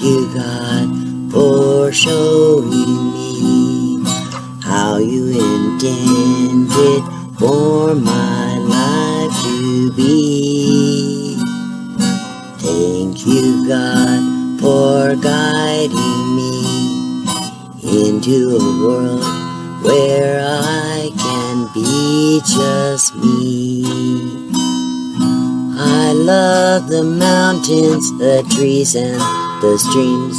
you, God, for showing me how you intended for my life to be. Thank you, God, for guiding me into a world where I can be just me. I love the mountains, the trees, and the streams.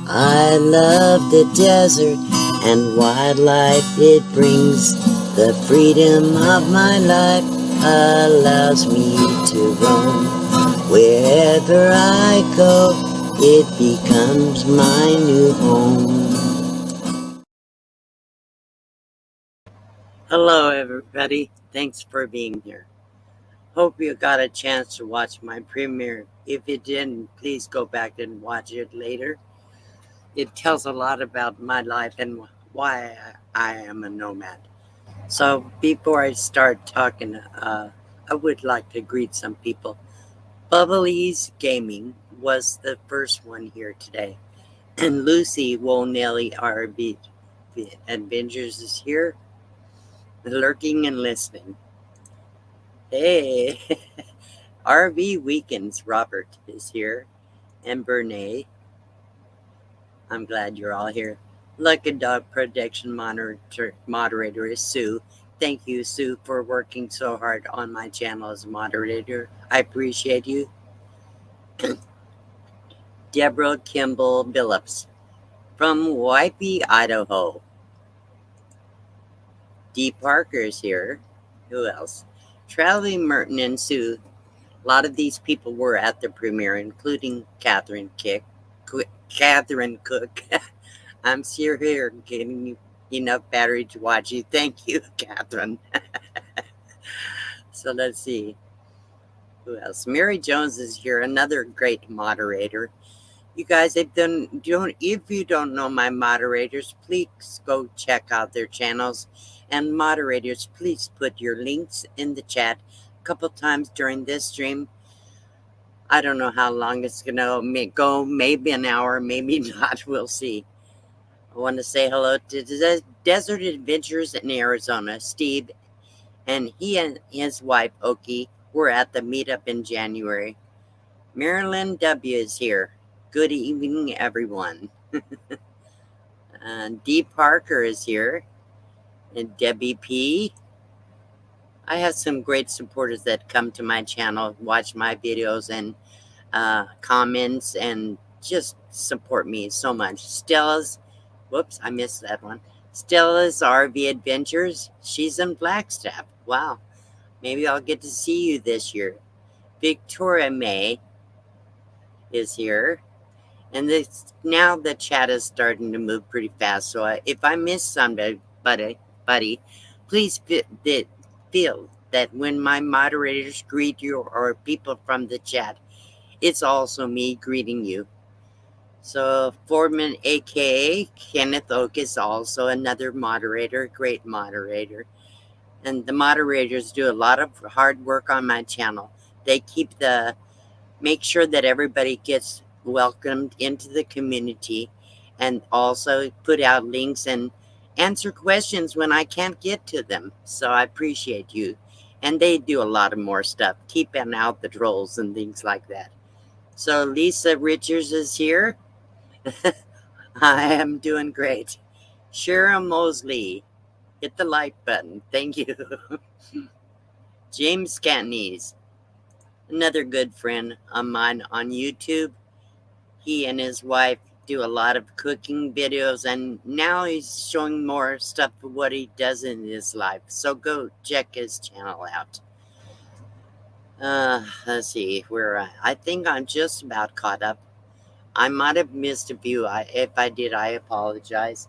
I love the desert and wildlife it brings. The freedom of my life allows me to roam. Wherever I go, it becomes my new home. Hello, everybody. Thanks for being here. Hope you got a chance to watch my premiere. If you didn't, please go back and watch it later. It tells a lot about my life and why I am a nomad. So before I start talking, I would like to greet some people. Bubbly's Gaming was the first one here today. And Lucy Wolnelly RB Adventures is here, lurking and listening. Hey, RV Weekends Robert is here, and Bernay. I'm glad you're all here. Lucky Dog Protection moderator is Sue. Thank you, Sue, for working so hard on my channel as a moderator. I appreciate you. Deborah Kimball Billups from Wipey, Idaho. Dee Parker is here. Who else? Traveling Merton and Sue. A lot of these people were at the premiere, including Catherine Cook. I'm still here getting enough battery to watch you. Thank you, Catherine. So let's see. Who else? Mary Jones is here, another great moderator. You guys, if you don't know my moderators, please go check out their channels. And moderators, please put your links in the chat a couple times during this stream. I don't know how long it's going to go, maybe an hour, maybe not. We'll see. I want to say hello to Desert Adventures in Arizona, Steve, and he and his wife, Oki, were at the meetup in January. Marilyn W. is here. Good evening, everyone. Dee Parker is here. And Debbie P. I have some great supporters that come to my channel, watch my videos and comments, and just support me so much. Stella's, whoops, I missed that one. Stella's RV Adventures. She's in Flagstaff. Wow. Maybe I'll get to see you this year. Victoria May is here. And now the chat is starting to move pretty fast. So if I miss somebody, buddy, please feel that when my moderators greet you or people from the chat, it's also me greeting you. So Foreman, aka Kenneth Oak, is also another moderator, great moderator. And the moderators do a lot of hard work on my channel. They make sure that everybody gets welcomed into the community, and also put out links and answer questions when I can't get to them. So I appreciate you. And they do a lot of more stuff, keeping out the trolls and things like that. So Lisa Richards is here. I am doing great. Shara Mosley, hit the like button. Thank you. James Scantneys, another good friend of mine on YouTube. He and his wife do a lot of cooking videos, and now he's showing more stuff of what he does in his life. So go check his channel out. Let's see where I think I'm just about caught up. I might have missed a few. If I did, I apologize.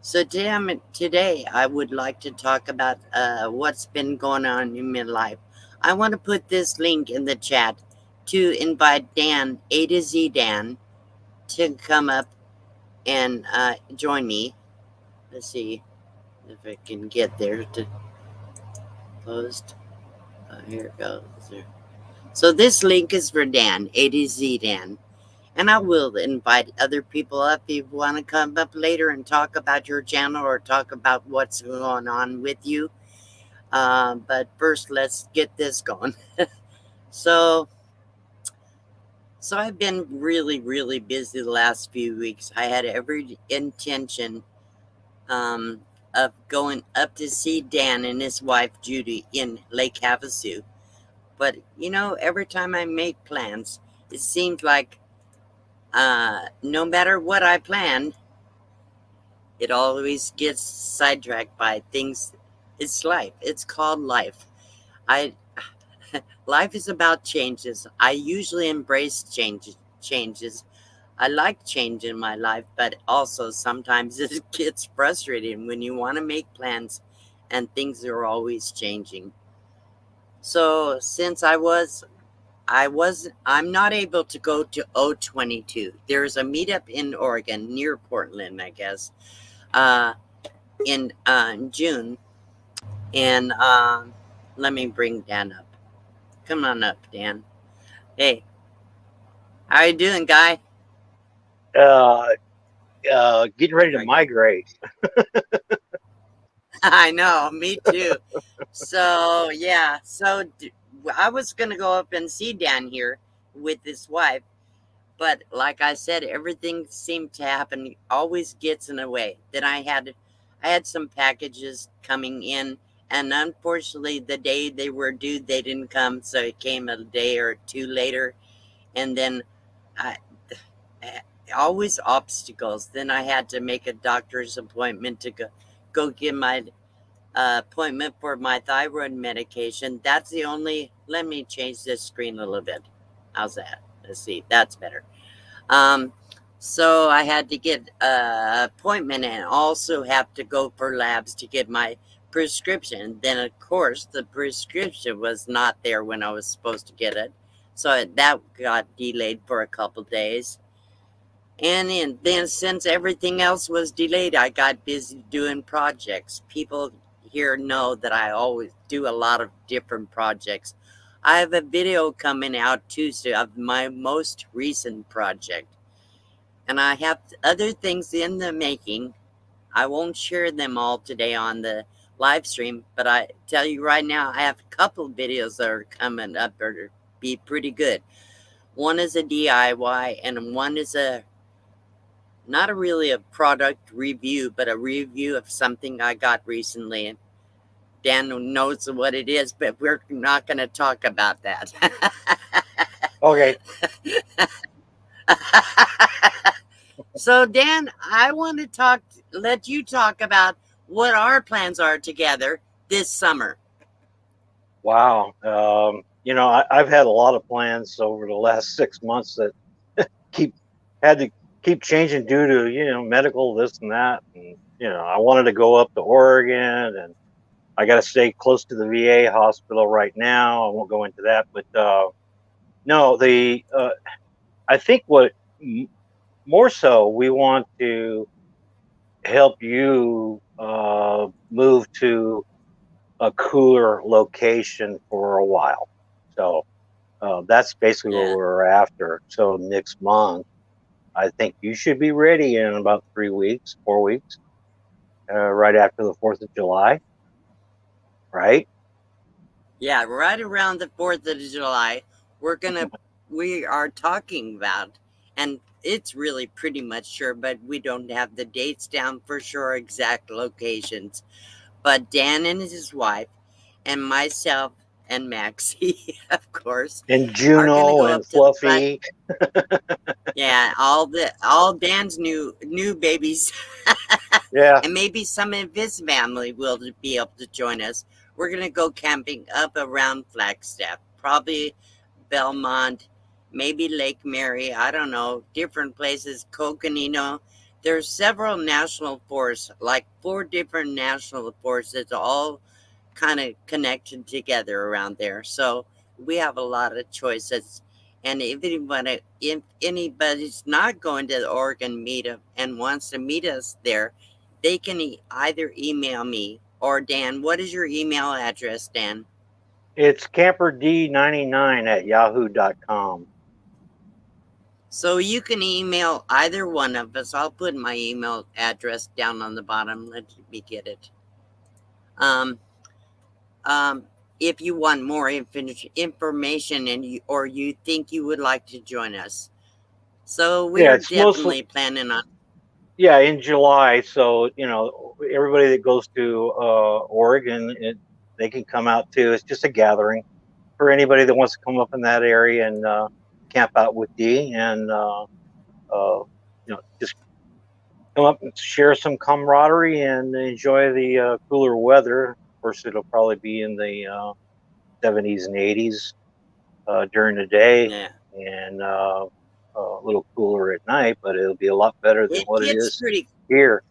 So today I would like to talk about what's been going on in my life. I want to put this link in the chat to invite Dan, A to Z Dan, to come up and join me. Let's see if I can get there to post. Here it goes. So this link is for Dan, A to Z Dan. And I will invite other people up if you want to come up later and talk about your channel or talk about what's going on with you. But first, let's get this going. So, so I've been really, really busy the last few weeks. I had every intention um, of going up to see Dan and his wife Judy in Lake Havasu. But every time I make plans, it seems like no matter what I plan, it always gets sidetracked by things. It's life. It's called life. I Life is about changes. I usually embrace changes. I like change in my life, but also sometimes it gets frustrating when you want to make plans and things are always changing. So since I'm not able to go to O22. There's a meetup in Oregon near Portland, I guess, uh, in June. And let me bring Dan up. Come on up, Dan. Hey, how you doing, guy? uh, Getting ready to Right here. migrate. I know, me too. So yeah, I was gonna go up and see Dan here with his wife, but like I said, everything seemed to happen. Always gets in the way. Then I had some packages coming in, and unfortunately, the day they were due, they didn't come. So it came a day or two later, and then I eh, always obstacles. Then I had to make a doctor's appointment to go get my appointment for my thyroid medication. That's the only. Let me change this screen a little bit. How's that? Let's see. That's better. Um, so I had to get an appointment and also have to go for labs to get my prescription. Then, of course, the prescription was not there when I was supposed to get it. So that got delayed for a couple days. And then, since everything else was delayed, I got busy doing projects. People here know that I always do a lot of different projects. I have a video coming out Tuesday of my most recent project, and I have other things in the making. I won't share them all today on the live stream, but I tell you right now, I have a couple videos that are coming up that are be pretty good. One is a DIY, and one is a not a really a product review, but a review of something I got recently. And Dan knows what it is, but we're not going to talk about that. Okay. So, Dan, I want to let you talk about what our plans are together this summer. Wow. I've had a lot of plans over the last 6 months that keep had to keep changing due to medical this and that, and I wanted to go up to Oregon, and I got to stay close to the VA hospital right now. I won't go into that, but no, the I think more so we want to help you move to a cooler location for a while. So that's basically what Yeah. we're after. So next month, I think you should be ready in about 3 weeks, 4 weeks, right after the 4th of July, right? Yeah, right around the 4th of July, we are talking about, and it's really pretty much sure, but we don't have the dates down for sure, exact locations. But Dan and his wife, and myself and Maxie, of course, And are going to Juno go and up to the front. Fluffy. Yeah, all Dan's new babies, Yeah. and maybe some of his family will be able to join us. We're gonna go camping up around Flagstaff, probably Belmont, maybe Lake Mary. I don't know, different places. Coconino. There's several national forests, like 4 different national forests, all kind of connected together around there. So we have a lot of choices. And if anybody's not going to the Oregon meetup and wants to meet us there, they can either email me or Dan. What is your email address, Dan? It's camperd99 at yahoo.com. So you can email either one of us. I'll put my email address down on the bottom. Let me get it. Um, if you want more information and or you think you would like to join us. So we Yeah, are it's mostly definitely planning on. in July. So everybody that goes to Oregon, they can come out too. It's just a gathering for anybody that wants to come up in that area and camp out with Dee and just come up and share some camaraderie and enjoy the cooler weather. Of course, it'll probably be in the 70s and 80s during the day, Yeah, and a little cooler at night, but it'll be a lot better than it what it gets is pretty. here.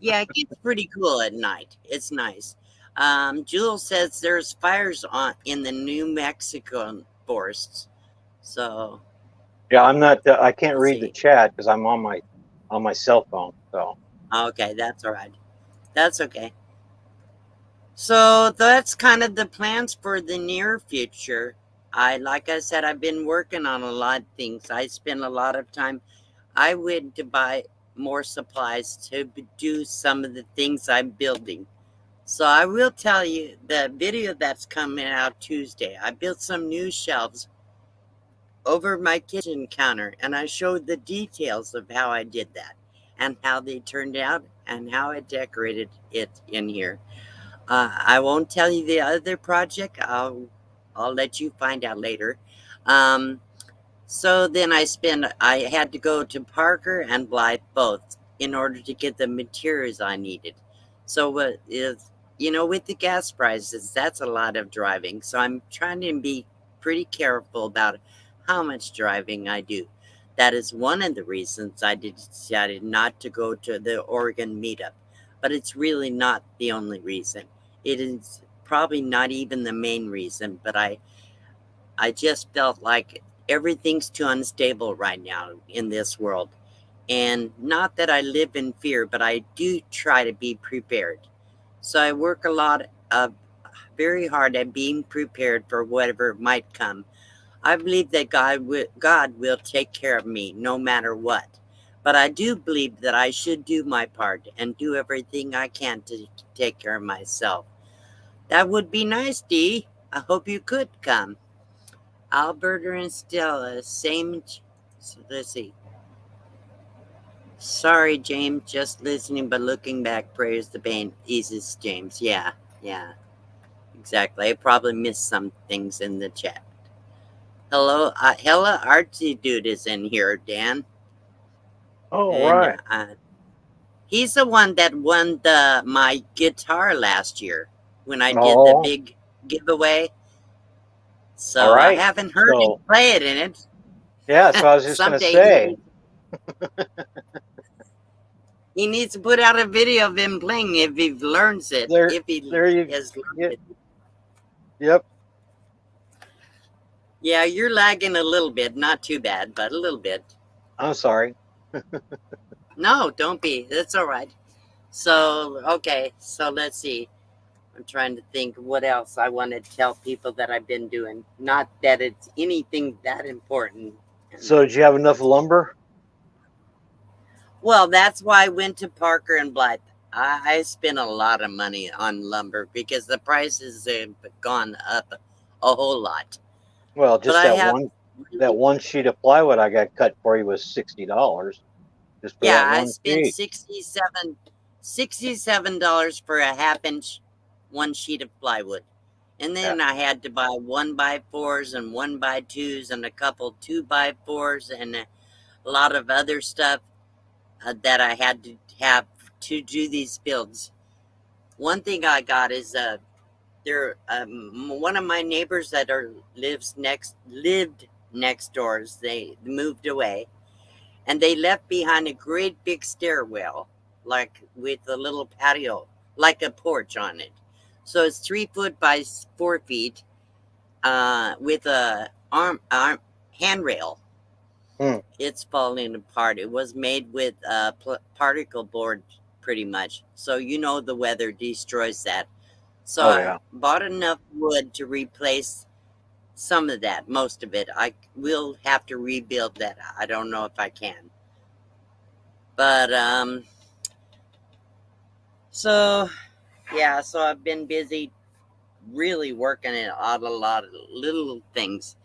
Yeah, it gets pretty cool at night. It's nice. Jewel says there's fires on in the New Mexico forests. So Yeah, I'm not. I can't let's read the see. chat because I'm on my cell phone. So Okay, that's all right. That's okay. So that's kind of the plans for the near future. Like I said, I've been working on a lot of things. I spend a lot of time. I went to buy more supplies to do some of the things I'm building. So I will tell you the video that's coming out Tuesday. I built some new shelves over my kitchen counter and I showed the details of how I did that and how they turned out and how I decorated it in here. I won't tell you the other project. I'll let you find out later. Um, so then I had to go to Parker and Blythe both in order to get the materials I needed. So what is, with the gas prices, that's a lot of driving. So I'm trying to be pretty careful about how much driving I do. That is one of the reasons I decided not to go to the Oregon meetup. But it's really not the only reason. It is probably not even the main reason, but I just felt like everything's too unstable right now in this world. And not that I live in fear, but I do try to be prepared. So I work a lot very hard at being prepared for whatever might come. I believe that God will take care of me no matter what. But I do believe that I should do my part and do everything I can to take care of myself. That would be nice, Dee. I hope you could come. Alberta and Stella, same. So let's see. Sorry, James, just listening but looking back. Prayers the pain eases, James. Yeah, yeah, exactly. I probably missed some things in the chat. Hello, Hella Artsy Dude is in here, Dan. all And right. he's the one that won my guitar last year when I did the Oh, big giveaway. all So I right. haven't heard him So play it in it. yeah, that's what I was just gonna Someday say. he needs to put out a video of him playing if he learns it. There, If he there you. has learned Yep. it. Yep. Yeah, you're lagging a little bit. Not too bad, but a little bit. I'm sorry. No, don't be. That's all right. So, okay. So let's see. I'm trying to think what else I want to tell people that I've been doing. Not that it's anything that important. So did you have enough lumber? Well, that's why I went to Parker and Blythe. I spent a lot of money on lumber because the prices have gone up a whole lot. Well, But just I have that really, one sheet of plywood I got cut for you was $60 just for yeah, that I one spent sheet. $67 for a half-inch one sheet of plywood. And Yeah. then I had to buy 1x4s and 1x2s and a couple 2x4s and a lot of other stuff that I had to have to do these builds. One thing I got is there one of my neighbors that lived next doors. They moved away, and they left behind a great big stairwell, like with a little patio, like a porch on it. So it's 3 foot by 4 feet, with a arm handrail. Hmm. It's falling apart. It was made with particle board, pretty much. So the weather destroys that. So Oh I yeah. bought enough wood to replace some of that, most of it. I will have to rebuild that. I don't know if I can. But so yeah, so I've been busy really working on a lot of little things.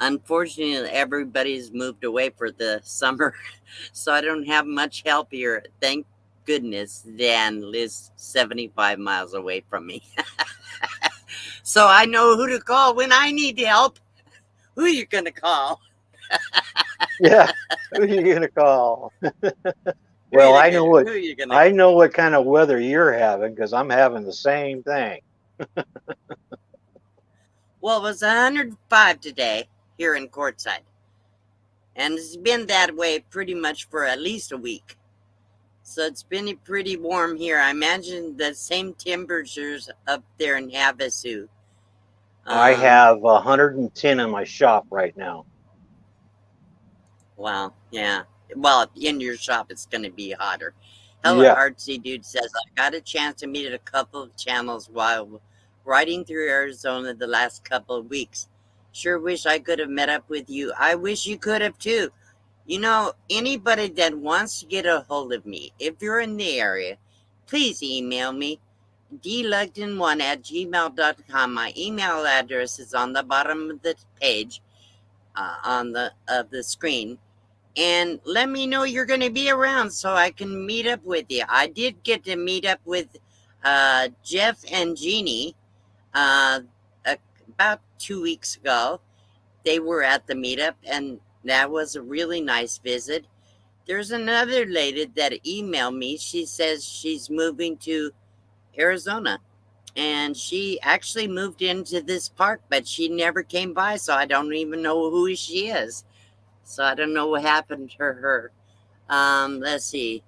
Unfortunately, everybody's moved away for the summer, so I don't have much help here. Thank goodness Dan lives 75 miles away from me. So I know who to call when I need help. Who are you going to call? Yeah. Who are you gonna call? Well, I know Who are you gonna I know what kind of weather you're having because I'm having the same thing. Well, it was 105 today here in Quartzsite. And it's been that way pretty much for at least a week. So it's been pretty warm here. I imagine the same temperatures up there in Havasu. I have 110 in my shop right now. Wow, yeah. Well, in your shop, it's going to be hotter. Hello, Yeah. Artsy Dude says, I got a chance to meet at a couple of channels while riding through Arizona the last couple of weeks. Sure wish I could have met up with you. I wish you could have too. You know, anybody that wants to get a hold of me, if you're in the area, please email me, dlugden1@gmail.com. My email address is on the bottom of the page on the screen. And let me know you're going to be around so I can meet up with you. I did get to meet up with Jeff and Jeannie about 2 weeks ago. They were at the meetup, and that was a really nice visit. There's another lady that emailed me. She says she's moving to Arizona, and she actually moved into this park, but she never came by, so I don't even know who she is. So I don't know what happened to her. Let's see.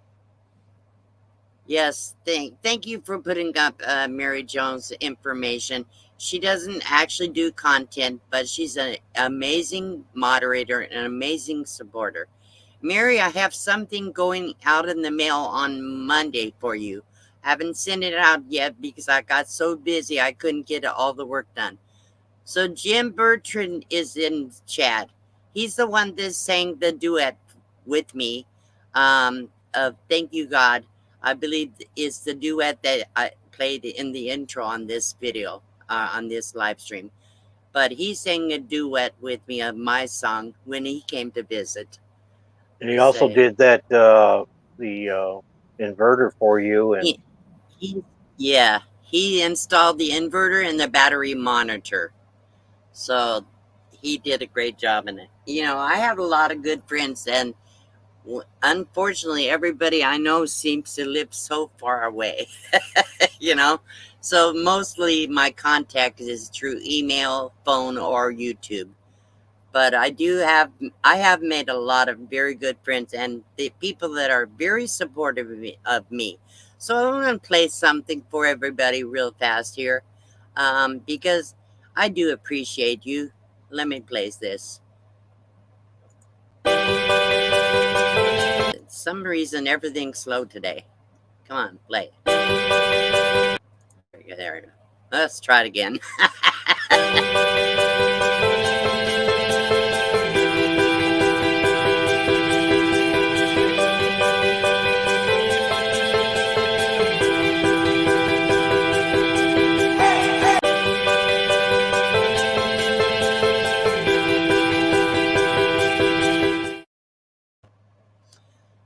Yes, thank you for putting up Mary Jones' information. She doesn't actually do content, but she's an amazing moderator and an amazing supporter. Mary, I have something going out in the mail on Monday for you. I haven't sent it out yet because I got so busy I couldn't get all the work done. So Jim Bertrand is in chat. He's the one that sang the duet with me of Thank You God. I believe is the duet that I played in the intro on this video, on this live stream. But he sang a duet with me of my song when he came to visit. And he also did that the inverter for you, and yeah, he installed the inverter and the battery monitor. So he did a great job in it. You know, I have a lot of good friends, and unfortunately, everybody I know seems to live so far away. You know, so mostly my contact is through email, phone, or YouTube. But I have made a lot of very good friends and the people that are very supportive of me. So I'm going to play something for everybody real fast here, because I do appreciate you. Let me play this. Some reason everything's slow today. Come on, play. There we go. Let's try it again.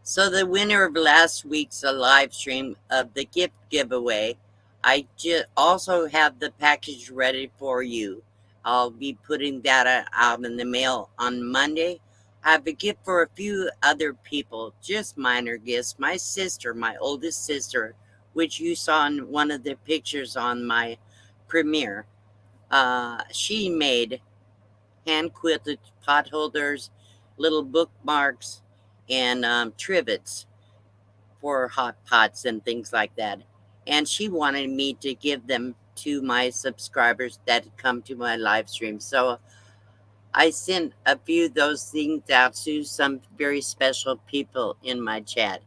So the winner of last week's live stream of the gift giveaway, I also have the package ready for you. I'll be putting that out in the mail on Monday. I have a gift for a few other people, just minor gifts. My sister, my oldest sister, which you saw in one of the pictures on my premiere, she made hand quilted pot holders, little bookmarks, and trivets for hot pots and things like that. And she wanted me to give them to my subscribers that come to my live stream. So I sent a few of those things out to some very special people in my chat.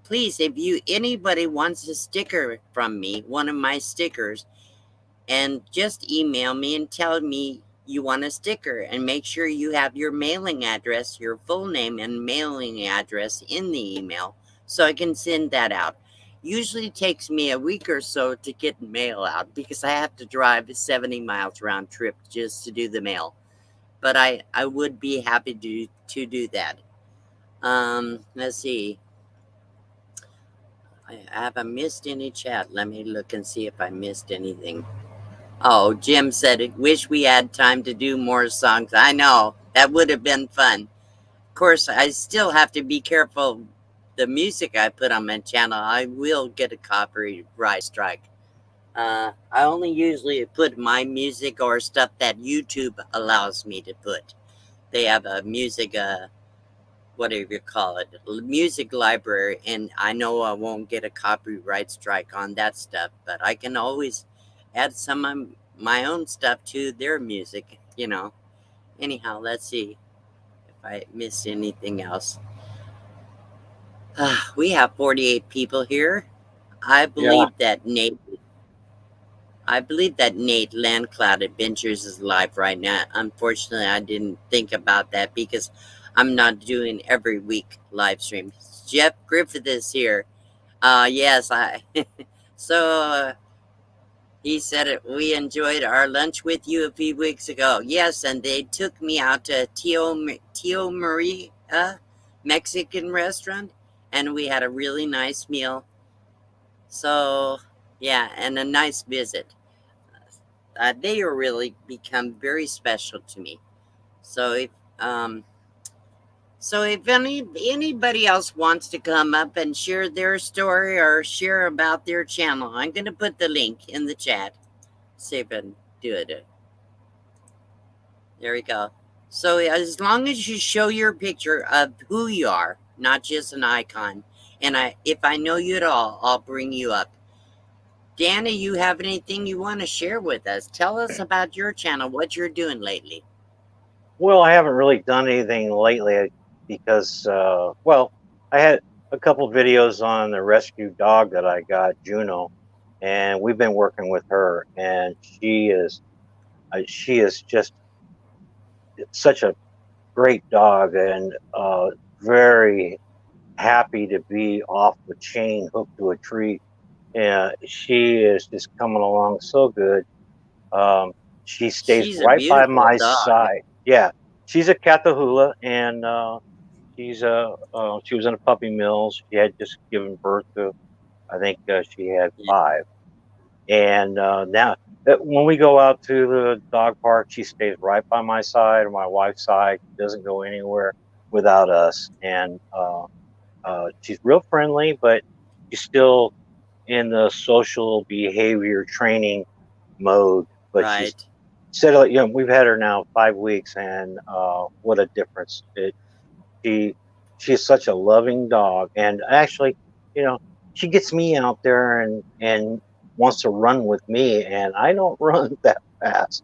Please, if anybody wants a sticker from me, one of my stickers, and just email me and tell me you want a sticker, and make sure you have your mailing address, your full name and mailing address in the email so I can send that out. Usually takes me a week or so to get mail out because I have to drive 70 miles round trip just to do the mail. But I would be happy to do that. Let's see. I haven't missed any chat. Let me look and see if I missed anything. Oh, Jim said, wish we had time to do more songs. I know. That would have been fun. Of course, I still have to be careful the music I put on my channel. I will get a copyright strike. I only usually put my music or stuff that YouTube allows me to put. They have a music, whatever you call it, music library, and I know I won't get a copyright strike on that stuff, but I can always add some of my own stuff to their music, you know. Anyhow, let's see if I missed anything else. We have 48 people here. I Yeah. believe that Nate Landcloud Adventures is live right now. Unfortunately, I didn't think about that because I'm not doing every week live streams. Jeff Griffith is here. Yes, I. So he said it, we enjoyed our lunch with you a few weeks ago. Yes, and they took me out to Tio Maria Mexican restaurant, and we had a really nice meal. So yeah, and a nice visit. They are really become very special to me. So um, if anybody else wants to come up and share their story or share about their channel, I'm going to put the link in the chat. See if I can do it. There we go. So as long as you show your picture of who you are, not just an icon, and if I know you at all, I'll bring you up. Danny, you have anything you want to share with us? Tell us about your channel, what you're doing lately. Well, I haven't really done anything lately because, well, I had a couple videos on the rescue dog that I got, Juno, and we've been working with her, and she is just such a great dog, and very happy to be off the chain, hooked to a tree. And she is just coming along so good. She stays She's a right by beautiful my dog. side. Yeah, she's a Catahoula, and she was in a puppy mill. She had just given birth to, I think she had Yeah. 5. And now when we go out to the dog park, she stays right by my side or my wife's side. She doesn't go anywhere without us. And she's real friendly, but she's still in the social behavior training mode. But she's Right. said, we've had her now 5 weeks, and what a difference! She she's such a loving dog, and actually, you know, she gets me out there and wants to run with me, and I don't run that fast,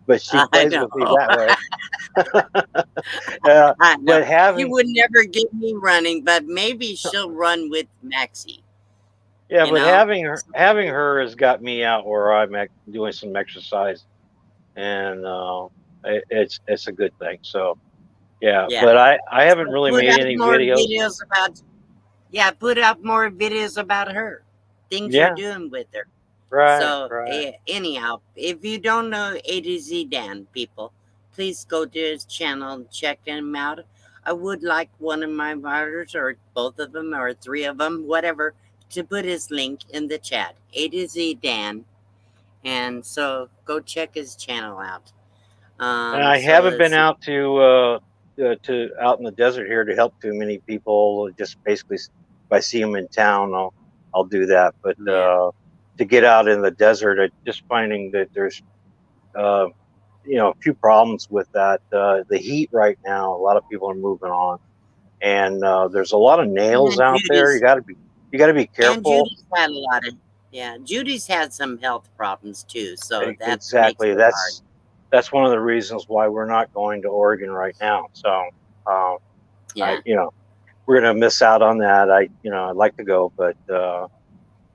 but she I plays know. with me that way. uh, I know. but She having would never get me running, but maybe she'll run with Maxie, Yeah, you but know? having her has got me out where I'm doing some exercise, and it's a good thing. So yeah, Yeah. but I haven't So really put made out any more videos. videos about, yeah, put out more videos about her, things you're Yeah, doing with her. right, So, right. anyhow, if you don't know A to Z Dan, people, please go to his channel and check him out. I would like one of my moderators, or both of them, or 3 of them, whatever, to put his link in the chat. A to Z Dan. And so go check his channel out. And I So haven't let's been see. out to out in the desert here to help too many people. Just basically, if I see them in town, I'll do that. But Yeah. to get out in the desert, just finding that there's uh, a few problems with that. The heat right now, a lot of people are moving on, and there's a lot of nails And out there. Judy's You got to be and careful. Judy's had a lot of, yeah, Judy's had some health problems too, so that makes Exactly. it hard. That's one of the reasons why we're not going to Oregon right now. So, um, Yeah. we're gonna miss out on that. I'd like to go, but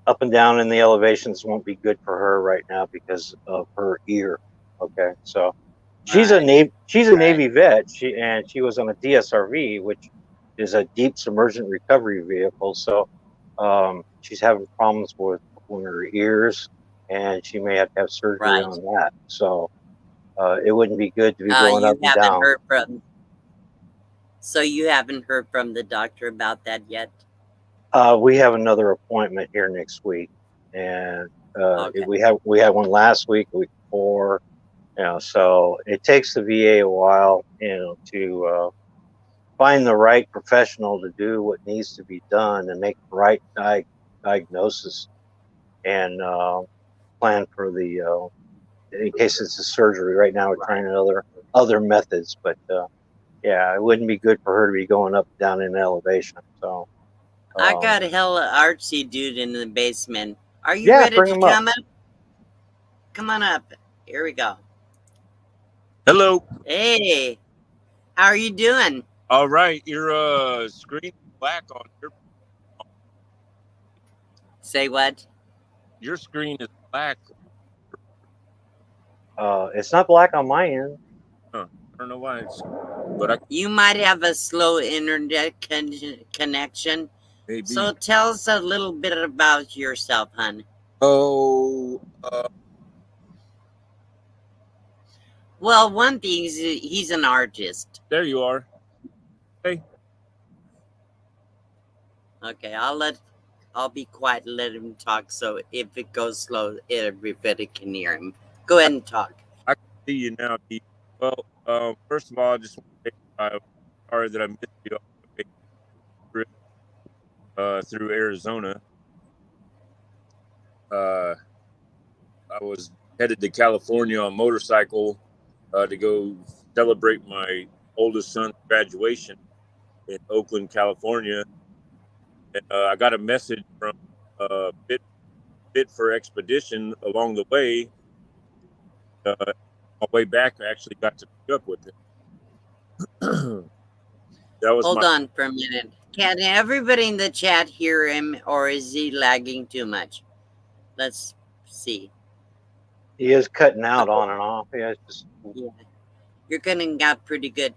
up and down in the elevations won't be good for her right now because of her ear. Okay, so she's a Navy vet. She was on a DSRV, which is a deep submergent recovery vehicle. So she's having problems with her ears, and she may have to have surgery on that. So it wouldn't be good to be going up and down. So you haven't heard from the doctor about that yet? We have another appointment here next week, and we had one last week, week before. So it takes the VA a while, to find the right professional to do what needs to be done and make the right diagnosis and plan for the in case it's a surgery. Right now, we're trying other methods, but yeah, it wouldn't be good for her to be going up and down in elevation. So I got a hella artsy dude in the basement. Are you ready to come up? Come on up. Here we go. Hello. Hey, how are you doing? All right, your screen is black on your. Say what? Your screen is black. It's not black on my end. Huh. I don't know why. You might have a slow internet connection. Maybe. So tell us a little bit about yourself, hon. Oh. Well, one thing is he's an artist. There you are. Hey. Okay, I'll be quiet and let him talk. So if it goes slow, everybody can hear him. Go ahead and talk. I can see you now, Pete. Well, first of all, I just want to say I'm sorry that I missed you on the trip through Arizona. I was headed to California on motorcycle to go celebrate my oldest son's graduation in Oakland, California. And I got a message from Bit for Expedition along the way. On my way back, I actually got to pick up with him. Hold on for a minute. Can everybody in the chat hear him, or is he lagging too much? Let's see. He is cutting out on and off. Yeah, you're cutting out pretty good.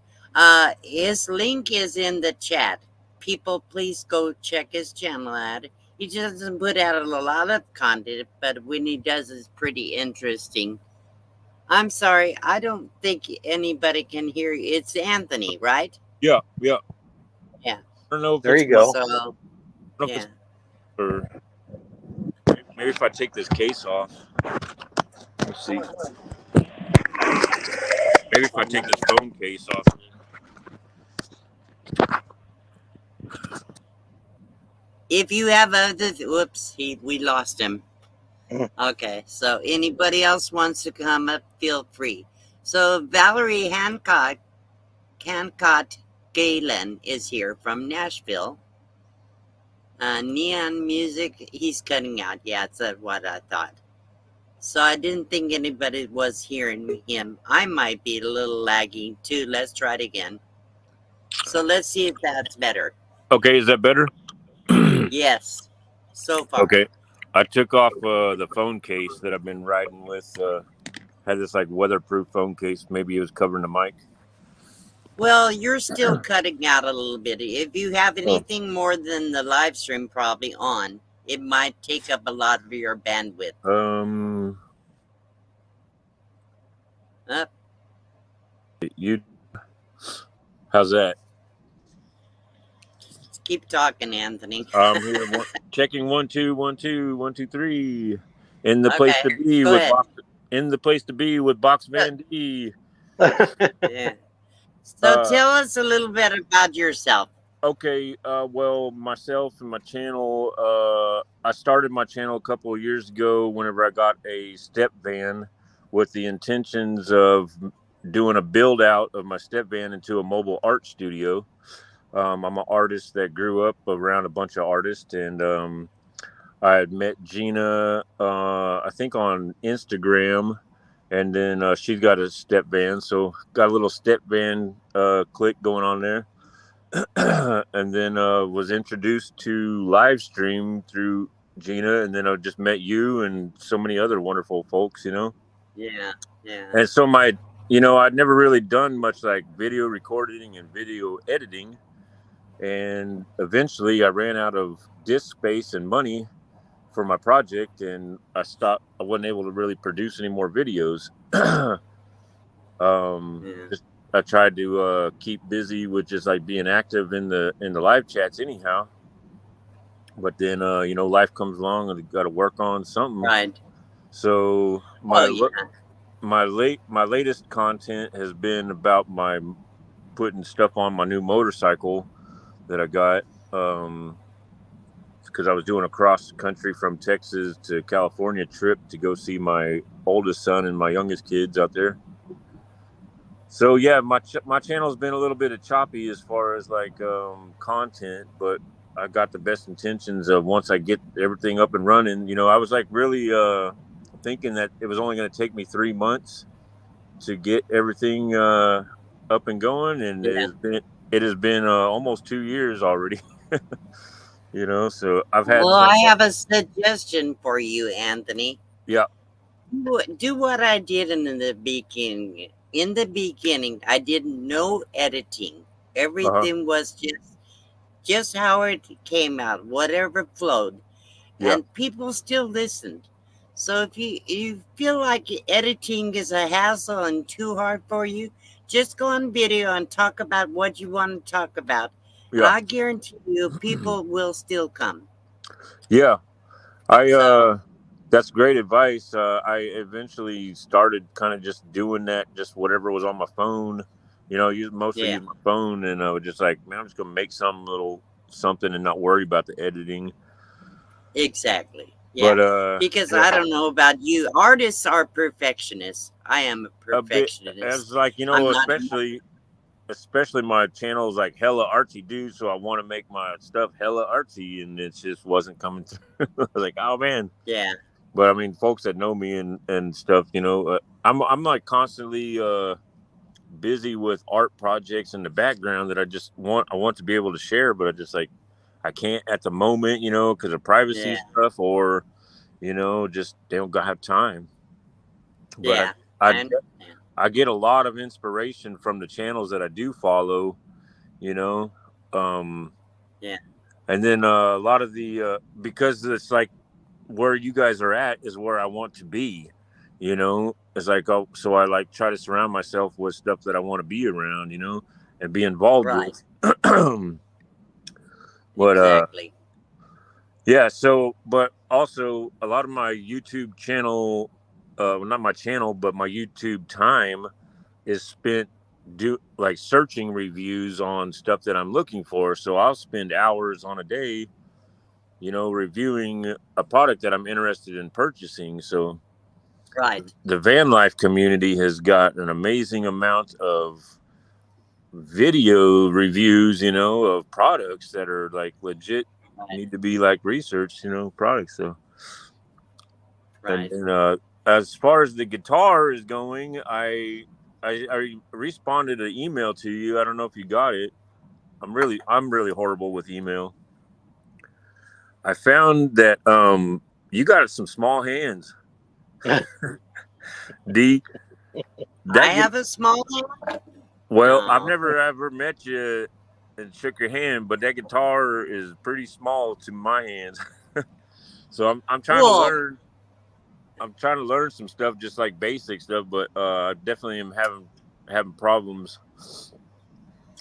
His link is in the chat. People, please go check his channel out. He doesn't put out a lot of content, but when he does, it's pretty interesting. I'm sorry, I don't think anybody can hear you. It's Anthony, right? Yeah. Yeah. I don't know if there you go. So, yeah. Or maybe if I take this case off. Let's see. Maybe if I take this phone case off. If you have other, whoops, we lost him. Okay, so anybody else wants to come up, feel free. So Valerie Hancock Galen is here from Nashville. Neon Music, he's cutting out. Yeah, that's what I thought. So I didn't think anybody was hearing him. I might be a little lagging too. Let's try it again. So let's see if that's better. Okay, is that better? Yes, so far. Okay. I took off the phone case that I've been riding with. Had this like weatherproof phone case. Maybe it was covering the mic. Well, you're still cutting out a little bit. If you have anything more than the live stream probably on, it might take up a lot of your bandwidth. How's that? Keep talking, Anthony. Here, checking 1 2 1 2 1 2 3. In the place to be with Box Van D. Yeah. So tell us a little bit about yourself. Okay. Well, myself and my channel. I started my channel a couple of years ago. Whenever I got a step van, with the intentions of doing a build out of my step van into a mobile art studio. I'm an artist that grew up around a bunch of artists, and I had met Gina, I think on Instagram, and then she's got a step van, so got a little step van click going on there, and then was introduced to live stream through Gina, and then I just met you and so many other wonderful folks, you know. Yeah, yeah. And so I'd never really done much like video recording and video editing, and eventually I ran out of disk space and money for my project, and I stopped. I wasn't able to really produce any more videos. Yeah. Just I tried to keep busy with just like being active in the live chats anyhow. But then life comes along and you got to work on something. Right. So Oh yeah. my latest content has been about my putting stuff on my new motorcycle that I got. Because I was doing a cross country from Texas to California trip to go see my oldest son and my youngest kids out there. So yeah, my channel's been a little bit of choppy as far as like content, but I got the best intentions of once I get everything up and running. I was like really thinking that it was only going to take me 3 months to get everything up and going, and Yeah. it has been almost 2 years already. So I've had. Well, I have a suggestion for you, Anthony. Yeah. Do what I did in the beginning. In the beginning, I did no editing. Everything was just how it came out, whatever flowed. Yeah. And people still listened. So if you feel like editing is a hassle and too hard for you, just go on video and talk about what you want to talk about. Yeah. I guarantee you people will still come. Yeah. That's great advice. I eventually started kind of just doing that, just whatever was on my phone, use my phone, and I was just like, man, I'm just going to make some little something and not worry about the editing. Exactly. Yeah. But, because I don't know about you. Artists are perfectionists. I am a perfectionist. It's like, especially my channel is like hella artsy dude, so I want to make my stuff hella artsy, and it just wasn't coming through. I was like, oh man. Yeah. But I mean, folks that know me and stuff, I'm like constantly busy with art projects in the background that I want to be able to share, but I can't at the moment, because of privacy stuff, or just they don't have time. But yeah, I get a lot of inspiration from the channels that I do follow, Yeah. And then a lot of the because it's like where you guys are at is where I want to be, It's like, so I like try to surround myself with stuff that I want to be around, and be involved with. But exactly. Yeah, so but also a lot of my YouTube channel, not my channel, but my YouTube time is spent searching reviews on stuff that I'm looking for. So I'll spend hours on a day, reviewing a product that I'm interested in purchasing. So the van life community has got an amazing amount of video reviews, of products that are like legit, need to be like researched, products. So and as far as the guitar is going, I responded an email to you. I don't know if you got it. I'm really horrible with email. I found that you got some small hands. D. I have a small hand. Well, I've never ever met you and shook your hand, but that guitar is pretty small to my hands. So I'm trying to learn. I'm trying to learn some stuff, just like basic stuff, but I definitely am having problems.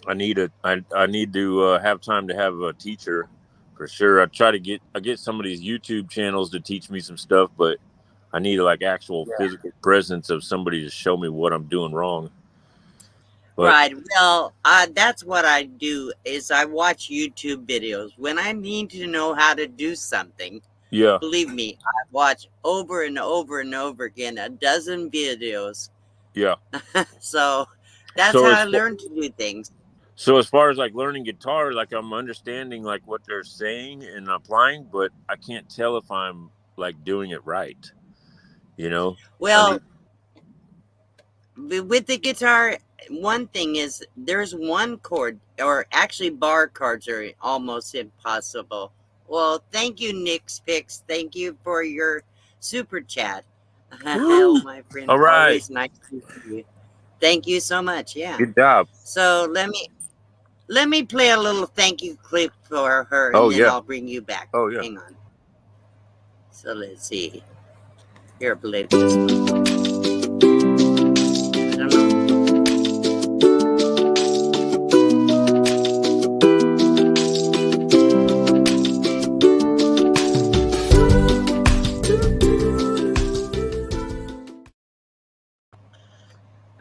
I need to have time to have a teacher for sure. I get some of these YouTube channels to teach me some stuff, but I need like actual physical presence of somebody to show me what I'm doing wrong. But, well, that's what I do is I watch YouTube videos when I need to know how to do something. Yeah. Believe me, I watch over and over and over again a dozen videos. Yeah. So that's how I learn to do things. So as far as like learning guitar, like I'm understanding like what they're saying and applying, but I can't tell if I'm like doing it right. Well, with the guitar, one thing is there's one chord, or actually bar chords are almost impossible, Well, thank you, Nick's Picks. Thank you for your super chat. Woo! My friend. All right. Always nice to see you. Thank you so much. Yeah. Good job. So let me play a little thank you clip for her, and Oh, then yeah. I'll bring you back. Oh, yeah. Hang on. So let's see. Here, play this one. I don't know.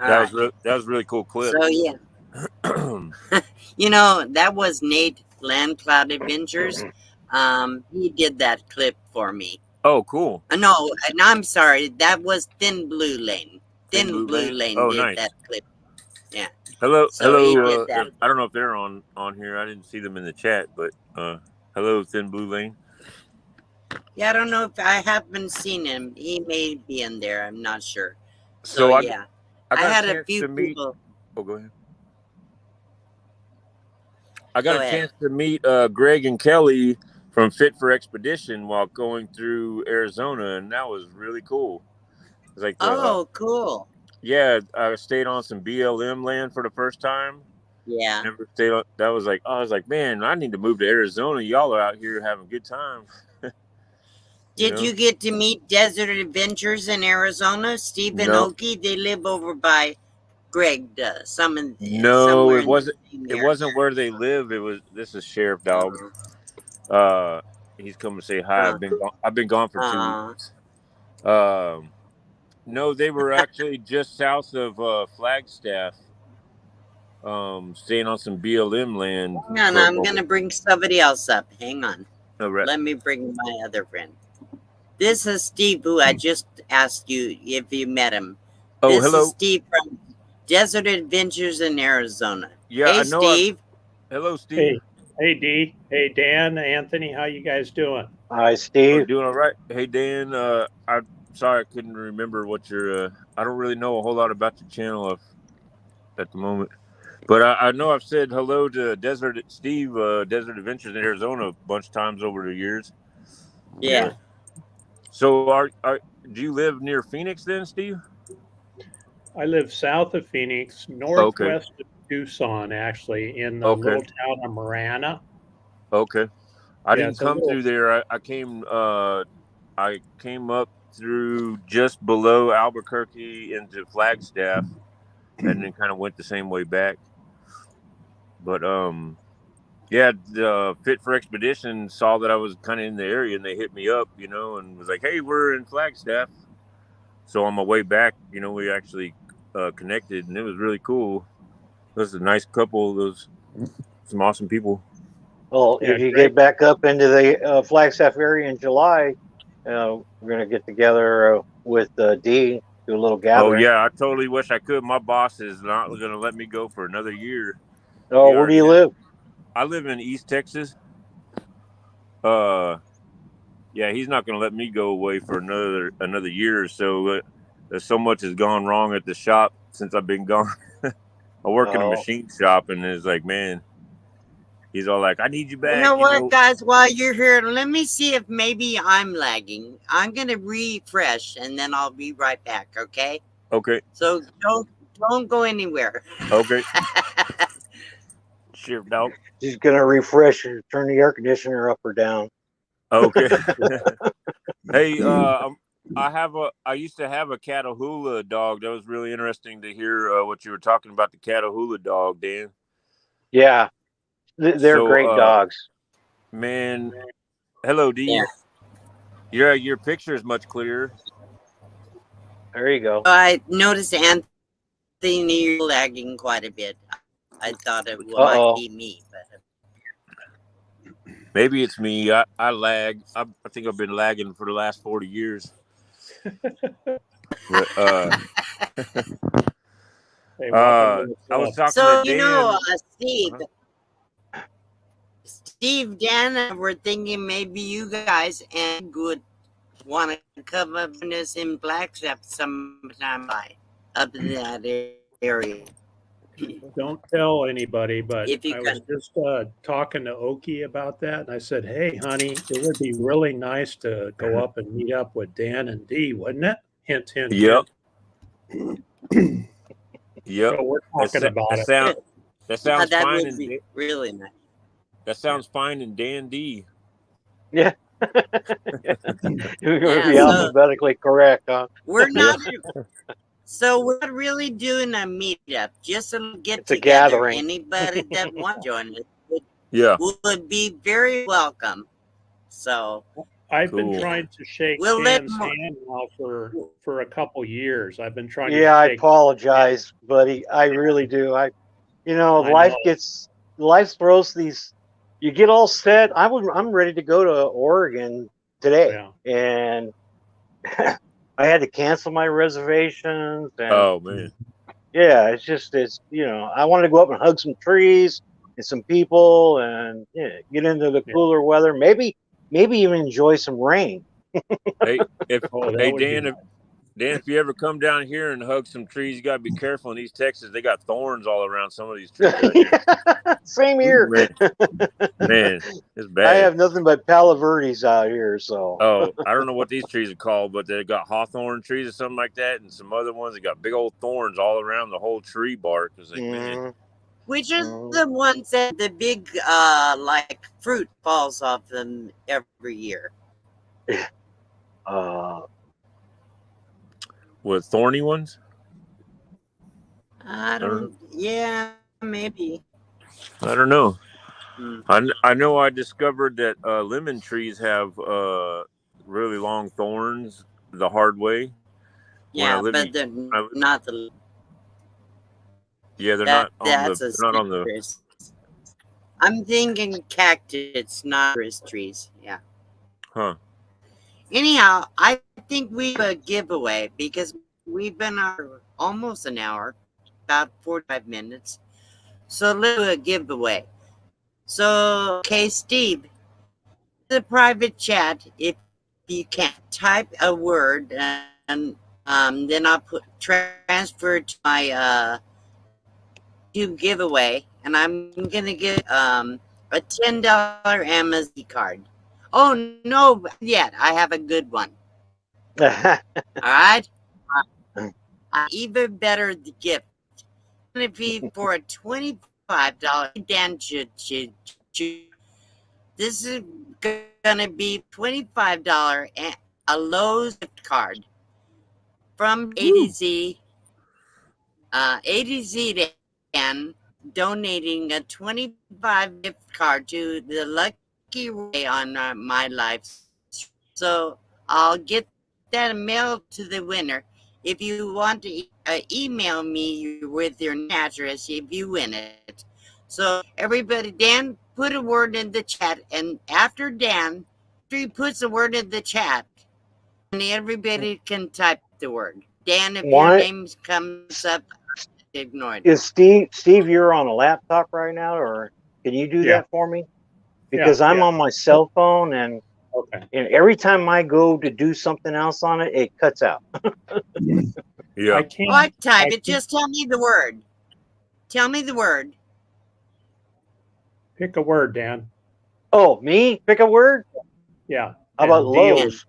All That right. was a really cool clip. So yeah, you know, that was Nate Landcloud Adventures. He did that clip for me. Oh, cool. No, I'm sorry. That was Thin Blue Lane. Thin Thin Blue Blue Lane? Lane Oh, did nice. that clip. Yeah. Hello, So he hello. did that. I don't know if they're on here. I didn't see them in the chat, but hello, Thin Blue Lane. Yeah, I don't know if I haven't seen him. He may be in there. I'm not sure. So I yeah, got I had a a chance few to meet. people. Oh, go ahead. I got Go a ahead. chance to meet Greg and Kelly from Fit for Expedition while going through Arizona, and that was really cool. It was like Oh, cool. yeah, I stayed on some BLM land for the first time. Yeah. Never stayed on. That was like, I was like, man, I need to move to Arizona. Y'all are out here having a good time. Did you get to meet Desert Adventures in Arizona? Steve and No. Oki, they live over by Greg does. No, it wasn't. It wasn't where they live. It was. This is Sheriff Dog. He's come to say hi. I've been gone for 2 weeks. No, they were actually just south of Flagstaff. Staying on some BLM land. Hang on, I'm gonna bring somebody else up. Hang on. Oh, right. Let me bring my other friend. This is Steve, who I just asked you if you met him. Oh, this hello. is Steve from Desert Adventures in Arizona. Yeah, hey, I know. Steve. Hello, Steve. Hey, D. Hey, Dan, Anthony. How you guys doing? Hi, Steve. Oh, doing all right. Hey, Dan. I'm sorry I couldn't remember what your. I don't really know a whole lot about your channel at the moment, but I know I've said hello to Desert Steve, Desert Adventures in Arizona a bunch of times over the years. Yeah. So, do you live near Phoenix then, Steve? I live south of Phoenix, northwest of Tucson, actually, in the little town of Marana. Okay. I didn't come through there. I came up through just below Albuquerque into Flagstaff, and then kind of went the same way back. But yeah, the Fit for Expedition saw that I was kind of in the area, and they hit me up, and was like, "Hey, we're in Flagstaff." So on my way back, we actually connected, and it was really cool. It was a nice couple. Those some awesome people. Well, if you get back up into the Flagstaff area in July, we're going to get together with D, do a little gathering. Oh, yeah. I totally wish I could. My boss is not going to let me go for another year. Oh, where do you live? I live in East Texas. Yeah, he's not going to let me go away for another year or so. There's so much has gone wrong at the shop since I've been gone. I work in a machine shop, and it's like, man, he's all like, I need you back. You know what, guys? While you're here, let me see if maybe I'm lagging. I'm going to refresh, and then I'll be right back, okay? Okay. So don't go anywhere. Okay. Sure, dog. She's going to refresh and turn the air conditioner up or down. Okay. Hey, I used to have a Catahoula dog. That was really interesting to hear what you were talking about, the Catahoula dog, Dan. Yeah, they're great dogs. Man, hello, D. Yeah. Your picture is much clearer. There you go. I noticed Anthony lagging quite a bit. I thought it might be me, but maybe it's me. I lag. I think I've been lagging for the last 40 years. But, I was talking so to Dan. Steve, Dan, we're thinking maybe you guys and would want to come up in us in Flagstaff sometime up in that area. Don't tell anybody, but If you I was can. just talking to Oki about that, and I said, "Hey, honey, it would be really nice to go up and meet up with Dan and Dee, wouldn't it?" Hint, hint, Yep. hint. Yep. So we're talking about it. That sounds That fine would be really nice. That sounds fine in dandy. Yeah. You're going to be Yeah, so- alphabetically correct, huh? We're not. So we're not really doing a meetup, just a get It's a together. gathering. Anybody that wants to join us Yeah. would be very welcome. So I've Cool. been trying to shake We'll let Dan's more- hand now for a couple years. I've been trying Yeah, to I shake. apologize, buddy. I really do. I Life know. life throws these. You get all set. I'm ready to go to Oregon today, Yeah. and I had to cancel my reservations. And Oh man. yeah, it's I wanted to go up and hug some trees and some people, and get into the cooler weather. Maybe even enjoy some rain. Hey, if Oh, that hey would be Dan, nice. if you ever come down here and hug some trees, you gotta be careful. In East Texas, they got thorns all around some of these trees. Out here. Same here. Man, it's bad. I have nothing but Palo Verdes out here, so. Oh, I don't know what these trees are called, but they got hawthorn trees or something like that, and some other ones that got big old thorns all around the whole tree bark. It's like, man, which are the ones that the big like fruit falls off them every year. what thorny ones? I don't. Yeah, maybe. I don't know. Hmm. I know I discovered that lemon trees have really long thorns the hard way. Yeah, but they're not the. Yeah, they're That, not on that's the. a They're not on the. citrus. I'm thinking cactus, not citrus trees. Yeah. Huh. Anyhow, I think we have a giveaway because we've been on almost an hour, about 45 minutes. So let's do a giveaway. So, okay, Steve, the private chat, if you can type a word and then I'll transfer to my YouTube giveaway, and I'm gonna get a $10 Amazon card. Oh no, yet I have a good one. All right, even better the gift. It's gonna be for a $25 Dan should. This is gonna be $25 a Lowe's gift card from A to Z. A to Z to N, donating a 25 gift card to the Lucky Ray on my life. So I'll get that mailed to the winner. If you want to email me with your address, if you win it. So everybody, Dan, put a word in the chat, and after Dan, he puts a word in the chat, and everybody can type the word. Dan, if your name comes up, ignore it. Is Steve, you're on a laptop right now, or can you do that for me? Because I'm on my cell phone, and every time I go to do something else on it, it cuts out. Yeah. I can't type it. Just tell me the word. Tell me the word. Pick a word, Dan. Oh, me? Pick a word? Yeah. How about Lowe's?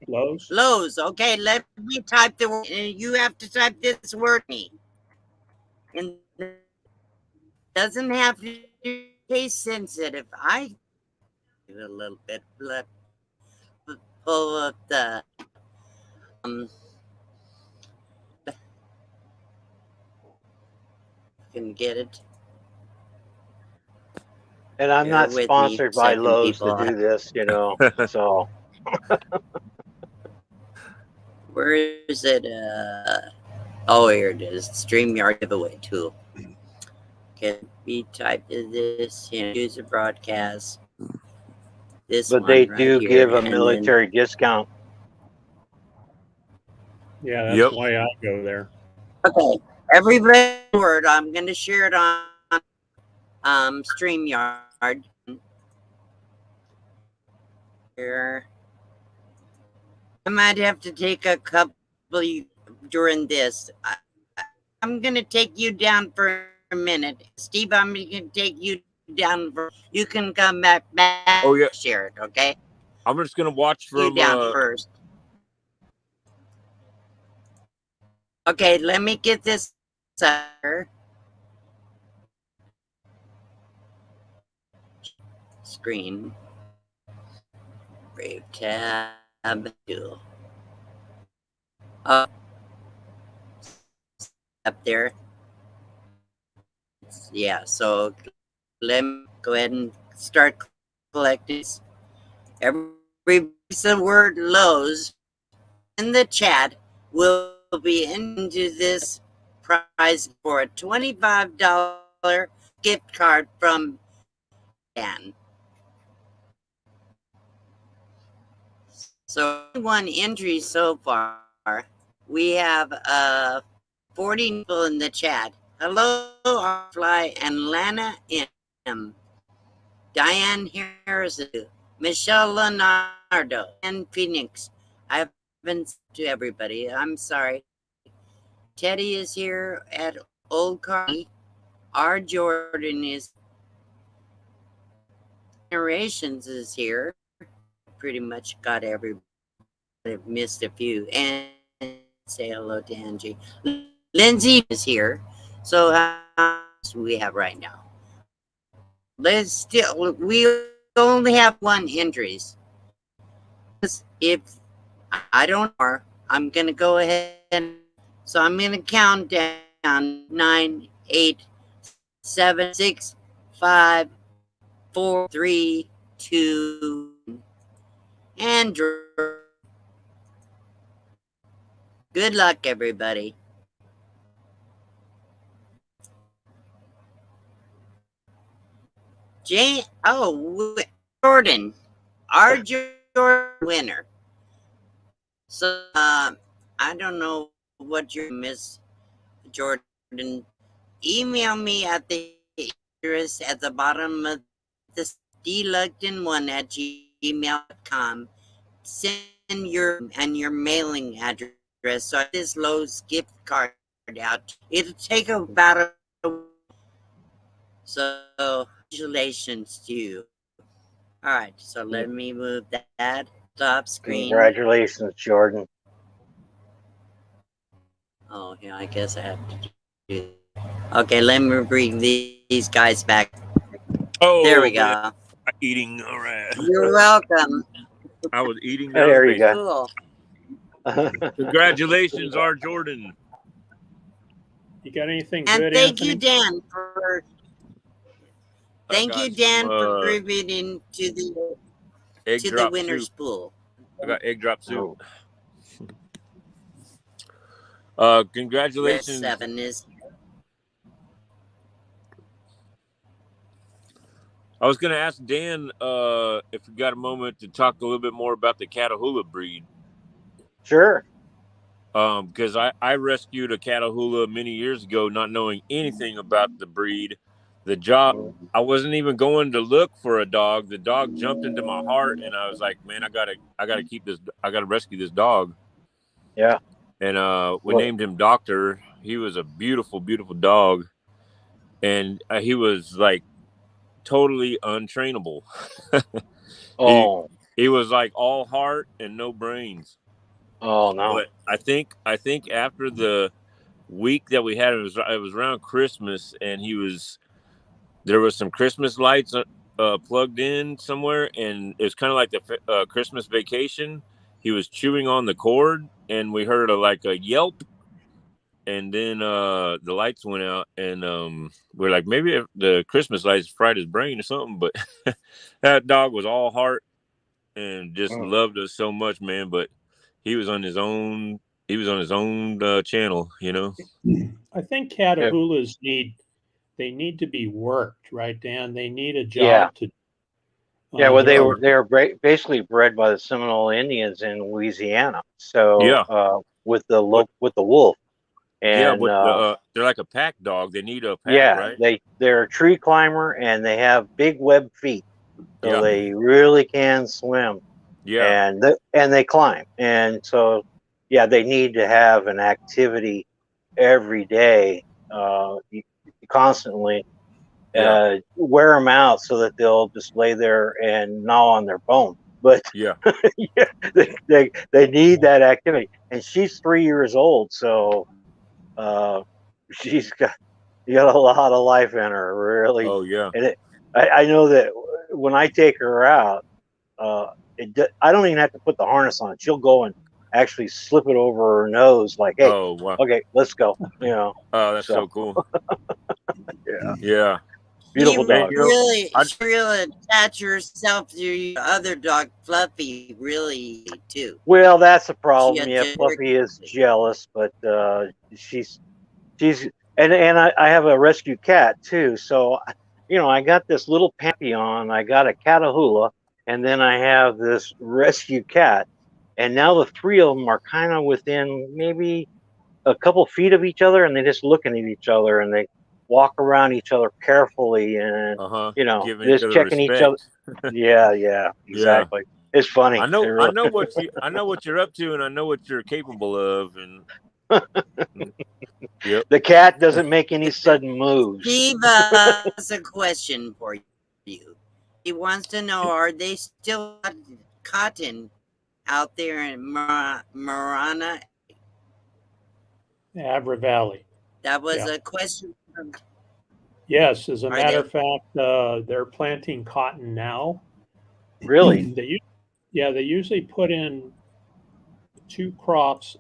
Lowe's? Lowe's. Okay, let me type the word. You have to type this word me. And it doesn't have to be case sensitive. I do a little bit. Pull up the can get it. And I'm not sponsored by Lowe's to do this, so. Where is it? Oh, here it is. StreamYard giveaway tool. Can be typed in this, user broadcast. This but one they right do here, give a military discount. Yeah, that's why I go there. Okay, everybody word. I'm going to share it on StreamYard. Here. I might have to take a couple during this. I'm gonna take you down for a minute. Steve, I'm gonna take you down for you can come back Oh yeah, share it, okay? I'm just gonna watch You from. down first. Okay, let me get this screen. Brave tab 2. Up there. Yeah, so let me go ahead and start collecting. Every piece of word Lowe's in the chat will be into this prize for a $25 gift card from Dan. So 1 entry so far. We have 40 people in the chat. Hello, Fly and Lana M. Diane Harris, Michelle Leonardo, and Phoenix. I haven't to everybody. I'm sorry. Teddy is here at Old Carly. R. Jordan is. Generations is here. Pretty much got everybody. I've missed a few. And say hello to Angie. Lindsay is here. So we have right now. Let's still we only have 1 entries. If I don't know, I'm gonna go ahead and so I'm gonna count down 9, 8, 7, 6, 5, 4, 3, 2, and good luck, everybody. Jordan, our Jordan winner. So I don't know what your Miss Jordan. Email me at the address at the bottom of this dlugden1 at gmail.com. Send your mailing address so this Lowe's gift card out. It'll take about so congratulations to you. All right, so let me move that stop screen. Congratulations, Jordan. Oh, yeah, I guess I have to do. Okay, let me bring these guys back. Oh, there we go. Eating, all right. You're welcome. I was eating. There you go. Cool. Congratulations, R. Jordan. You got anything and good, thank Anthony? you, Dan, for contributing to the winner's pool. I got egg drop soup. Congratulations. Red 7 is. I was going to ask Dan if you got a moment to talk a little bit more about the Catahoula breed. Sure. Because I rescued a Catahoula many years ago, not knowing anything about the breed. The job, I wasn't even going to look for a dog. The dog jumped into my heart, and I was like, "Man, I gotta keep this. I gotta rescue this dog." Yeah. And we named him Doctor. He was a beautiful, beautiful dog, and he was like totally untrainable. Oh. He was like all heart and no brains. Oh no. But I think after the week that we had, it was around Christmas, and there was some Christmas lights plugged in somewhere, and it was kind of like the Christmas Vacation. He was chewing on the cord, and we heard a yelp, and then the lights went out, and we're like, maybe the Christmas lights fried his brain or something. But that dog was all heart and just loved us so much, man. But he was on his own. He was on his own channel, you know. I think Catahoulas need to be worked, right, Dan? They need a job to. Yeah, well, they were basically bred by the Seminole Indians in Louisiana. So with the wolf, and they're like a pack dog. They need a pack, right? They're a tree climber, and they have big web feet, so they really can swim. Yeah, and they climb, and so they need to have an activity every day, constantly. Yeah. Wear them out so that they'll just lay there and gnaw on their bone. But Yeah. yeah, they need that activity. And she's 3 years old, so she's got a lot of life in her, really. Oh yeah. And I know that when I take her out, I don't even have to put the harness on. She'll go and actually slip it over her nose, like, "Hey, Oh wow. okay, let's go." You know. Oh, that's So so cool. yeah, Yeah. beautiful She dog. You know, really, I- she really attach herself to your other dog, Fluffy, really too. Well, that's the She problem. Yeah, adores Fluffy is it. jealous, but she's and I have a rescue cat too. So I got this little Papillon, I got a Catahoula, and then I have this rescue cat, and now the three of them are kind of within maybe a couple feet of each other, and they're just looking at each other, and they walk around each other carefully, and giving each just other checking each other. respect. Yeah, Yeah. exactly. It's funny. I It know really, I know what you're up to, and I know what you're capable of, and yep. the cat doesn't make any sudden moves. Steve has a question for you. He wants to know: are they still cotton out there in Marana? Avra Valley. That was Yeah. a question. Yes, as a Are matter they- of fact, they're planting cotton now. Really? They usually put in 2 crops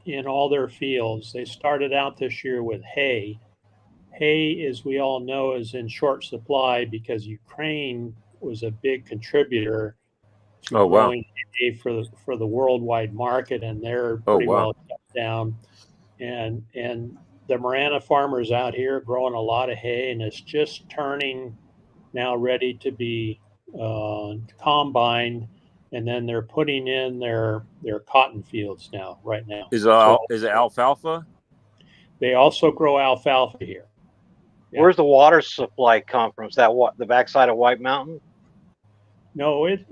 in all their fields. They started out this year with hay. Hay, as we all know, is in short supply because Ukraine was a big contributor to Oh wow. growing hay for the worldwide market, and they're Oh pretty wow. well cut down. And the Marana farmers out here are growing a lot of hay, and it's just turning now, ready to be combined, and then they're putting in their cotton fields right now. Is So it alfalfa? they also grow alfalfa here. Yeah. Where's the water supply come from? Is that the backside of White Mountain? No, it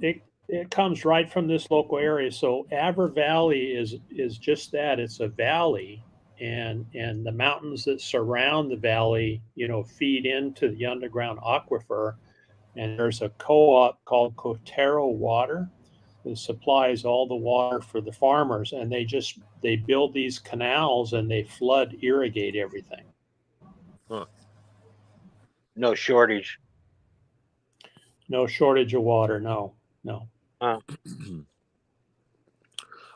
comes right from this local area. So Avra Valley is just that. It's a valley, and the mountains that surround the valley, feed into the underground aquifer. And there's a co-op called Cotero Water that supplies all the water for the farmers, and they build these canals and they flood irrigate everything. Huh. No shortage. No shortage of water. No. I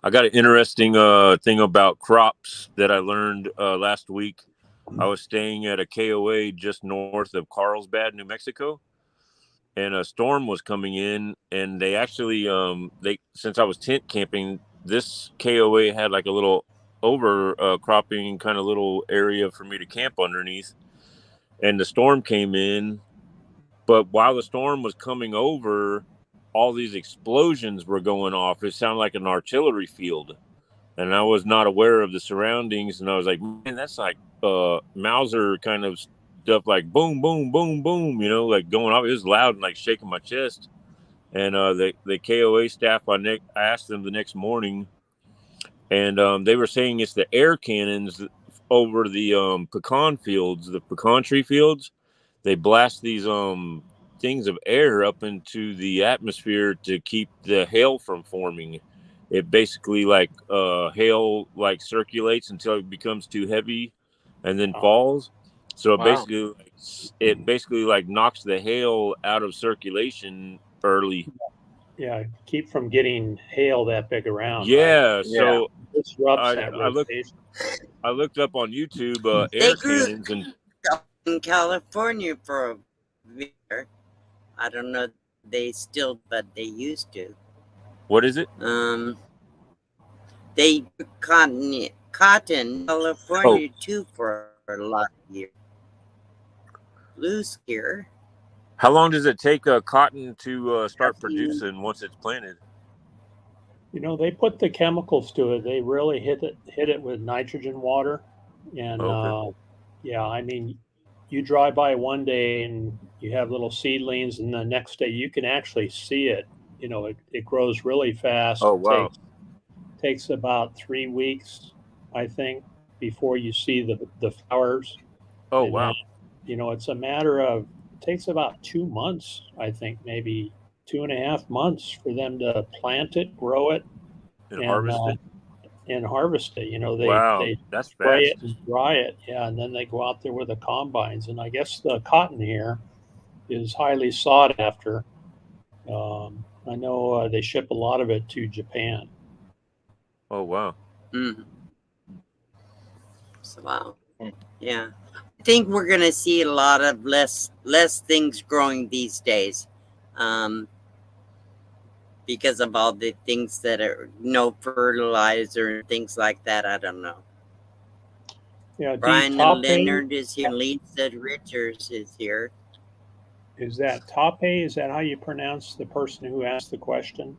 got an interesting thing about crops that I learned last week. I was staying at a KOA just north of Carlsbad, New Mexico, and a storm was coming in, and they actually since I was tent camping, this KOA had like a little overcropping kind of little area for me to camp underneath, and the storm came in. But while the storm was coming over, all these explosions were going off. It sounded like an artillery field, and I was not aware of the surroundings. And I was like, man, that's like Mauser kind of stuff, like boom, boom, boom, boom, like going off. It was loud and like shaking my chest. And the KOA staff, I asked them the next morning, and they were saying it's the air cannons over the pecan fields, the pecan tree fields. They blast these things of air up into the atmosphere to keep the hail from forming. It basically like hail like circulates until it becomes too heavy and then falls. So Wow. it basically like knocks the hail out of circulation early. Yeah, keep from getting hail that big around. Yeah, Right? so Disrupts that rotation. I looked up on YouTube They air grew cannons, and in California for a year. I don't know if they still, but they used to. what is it? They grew cotton in California too for a lot of years. Loose here. How long does it take cotton to start producing once it's planted? They put the chemicals to it. They really hit it with nitrogen water, and Okay. yeah, I mean, you drive by one day and you have little seedlings, and the next day you can actually see it. It grows really fast. Oh wow. Takes about 3 weeks, I think, before you see the flowers. Oh, And wow. then, you know, it's a matter of, it takes about 2 months, I think, maybe 2.5 months for them to plant it, grow it, And harvested. and harvest it. You know, Wow, they that's spray fast. it and dry it, yeah, and then they go out there with the combines. And I guess the cotton here is highly sought after. I know they ship a lot of it to Japan. Oh, wow. Mm. So, wow. Hmm. Yeah. I think we're going to see a lot of less things growing these days. Because of all the things that are no fertilizer and things like that. I don't know. Yeah, Brian Tape, Leonard is here. Lisa Richards is here. is that Tape? Is that how you pronounce the person who asked the question?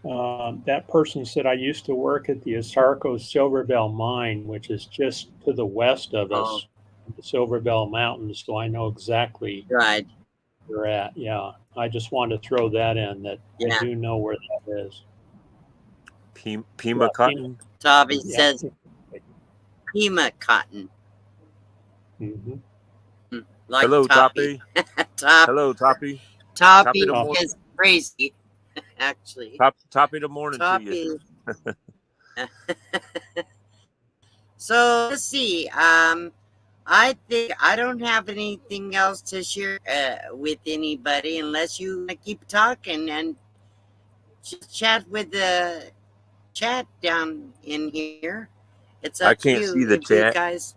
That person said, I used to work at the Asarco Silverbell mine, which is just to the west of us, the Silverbell Mountains. So I know exactly Right. where you're at. Yeah. I just wanted to throw that in, that Yeah. I do know where that is. Pima Yeah, cotton. Tavi Yeah. says Pima cotton. Mm-hmm. Like Hello, Toppy. Toppy. Hello, Toppy. Toppy Top of the is crazy, actually. Top of the morning to you. Toppy. So let's see. I think I don't have anything else to share with anybody unless you want to keep talking and just chat with the chat down in here. It's I up to can't you see the if you chat. guys.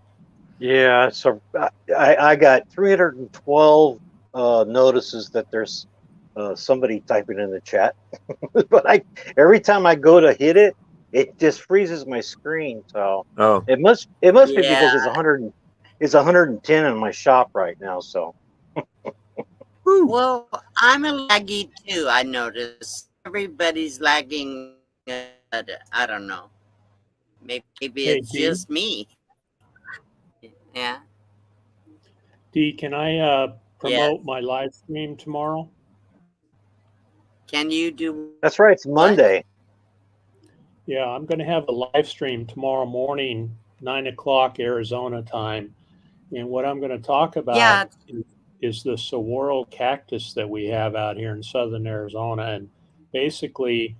Yeah, so I got 312 notices that there's somebody typing in the chat, but every time I go to hit it, it just freezes my screen. So Oh, it must be because Yeah. it's 110 in my shop right now. So Well, I'm a laggy too. I notice everybody's lagging. I don't know. Maybe Hey, it's just me. Yeah. Dee, can I promote my live stream tomorrow? Can you do? that's right. It's Monday. Yeah, I'm going to have a live stream tomorrow morning, 9 o'clock Arizona time. And what I'm going to talk about Yeah. is the saguaro cactus that we have out here in southern Arizona. And basically,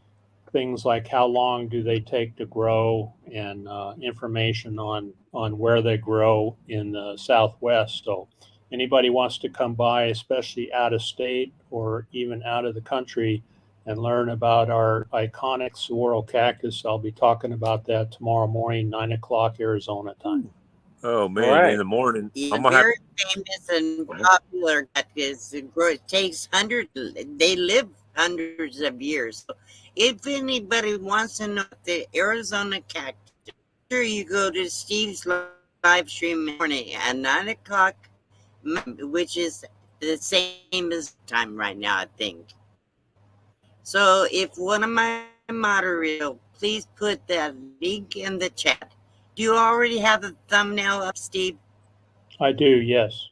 things like how long do they take to grow, and information on where they grow in the Southwest. So anybody wants to come by, especially out of state or even out of the country, and learn about our iconic saguaro cactus, I'll be talking about that tomorrow morning, 9 o'clock Arizona time. oh man! Right. In the morning, Yeah, I'm gonna very famous and popular cactus. It takes hundreds. They live hundreds of years. So if anybody wants to know the Arizona cactus, sure you go to Steve's live stream in the morning at 9 o'clock, which is the same as time right now, I think. So if one of my moderators, please put that link in the chat. Do you already have a thumbnail up, Steve? I do, yes.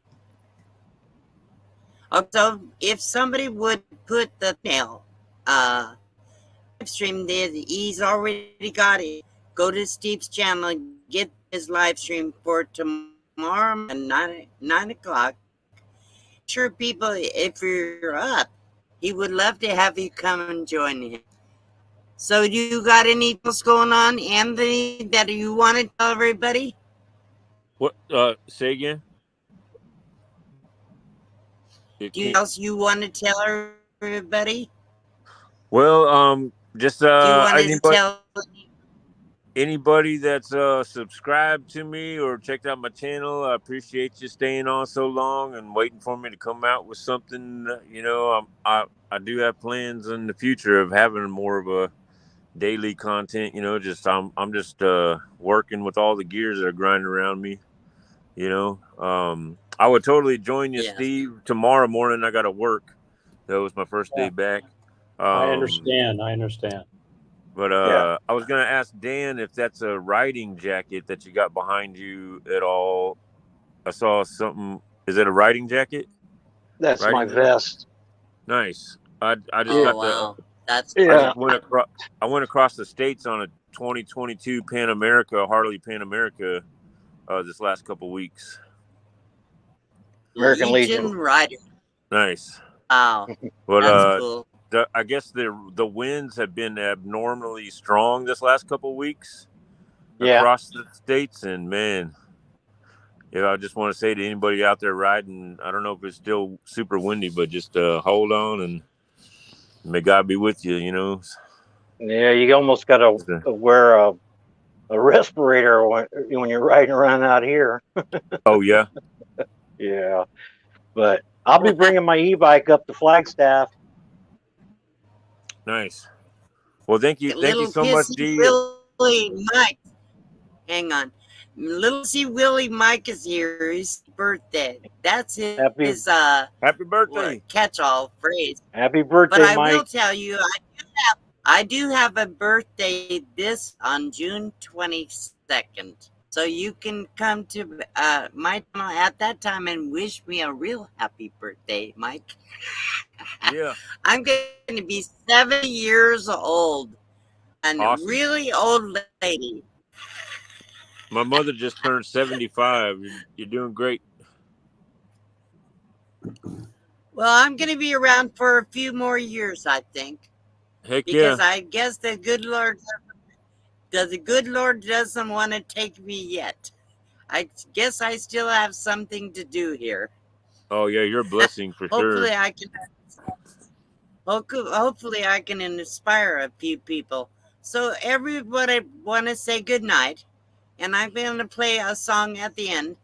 So if somebody would put the nail live stream there, he's already got it. Go to Steve's channel and get his live stream for tomorrow at 9 o'clock. Sure, people, if you're up, he would love to have you come and join him. So you got anything else going on, Anthony, that you want to tell everybody? What? Say again. Anything else you want to tell everybody? Well, just Do you want to tell anybody that's subscribed to me or checked out my channel, I appreciate you staying on so long and waiting for me to come out with something. You know, I do have plans in the future of having more of a daily content. You know, just I'm just working with all the gears that are grinding around me. You know, I would totally join you, Yes. Steve, tomorrow morning. I got to work. That was my first day back. I understand. But Yeah. I was gonna ask Dan if that's a riding jacket that you got behind you at all. I saw something. Is it a riding jacket? That's Riding my jacket? vest. Nice. I just Oh, got wow. That's I Yeah. just went across. I went across the states on 2022 Pan America, Harley Pan America, this last couple weeks. American Legion. Rider. Nice. Wow, But that's cool. I guess the winds have been abnormally strong this last couple weeks across the states, and man, I just want to say to anybody out there riding, I don't know if it's still super windy, but just hold on and may God be with you. Yeah, you almost got to wear a respirator when you're riding around out here. Oh yeah. Yeah, but I'll be bringing my e-bike up to Flagstaff. Nice. Well, thank you so much, D. Willie Mike. Hang on. Little C. Willie Mike is here. His birthday. That's his happy birthday catch-all phrase. Happy birthday, but I Mike. will tell you, I do have a birthday on June 22nd. So you can come to my channel at that time and wish me a real happy birthday, Mike. Yeah. I'm going to be 70 years old. And awesome. A really old lady. My mother just turned 75. You're doing great. Well, I'm going to be around for a few more years, I think. Heck because yeah. I guess the good Lord doesn't want to take me yet. I guess I still have something to do here. Oh yeah, you're a blessing for Hopefully sure. Hopefully I can inspire a few people. So everybody want to say good night, and I'm going to play a song at the end.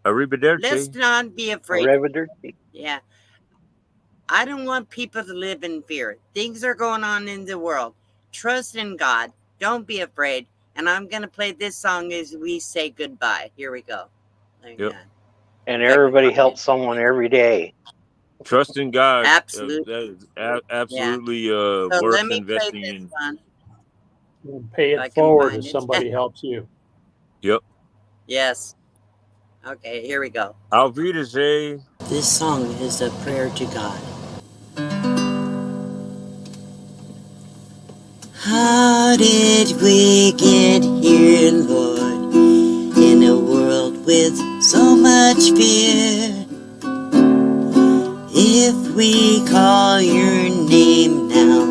Arrivederci. Let's not be afraid. Arrivederci. Yeah. I don't want people to live in fear. Things are going on in the world. Trust in God. Don't be afraid. And I'm going to play this song as we say goodbye. Here we go. Yep. And everybody helps someone every day. Trust in God. Absolutely. That is absolutely so worth investing in. And pay it forward if somebody helps you. Yep. Yes. Okay, here we go. Auf Wiedersehen. This song is a prayer to God. How did we get here, Lord, in a world with so much fear? If we call your name now,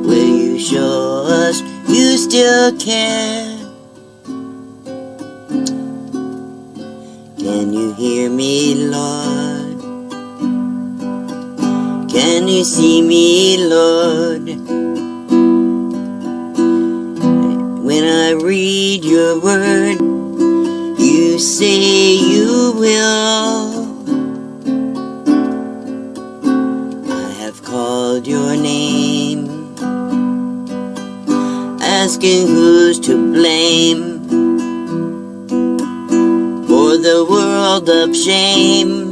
will you show us you still care? Can you hear me, Lord? Can you see me, Lord? When I read your word, you say you will. I have called your name, asking who's to blame for the world of shame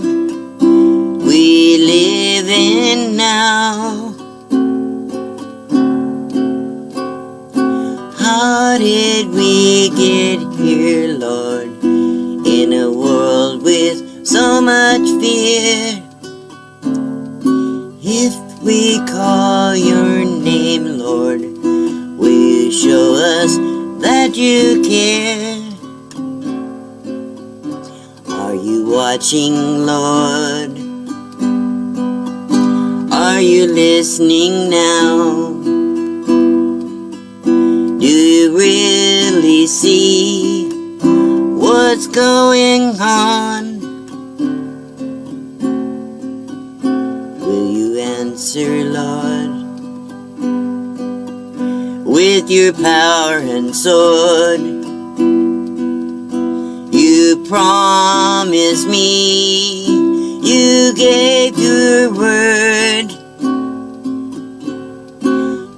we live in now. How did we get here, Lord, in a world with so much fear? If we call your name, Lord, will you show us that you care? Are you watching, Lord? Are you listening now? Do you really see what's going on? Will you answer, Lord, with your power and sword? You promised me, you gave your word.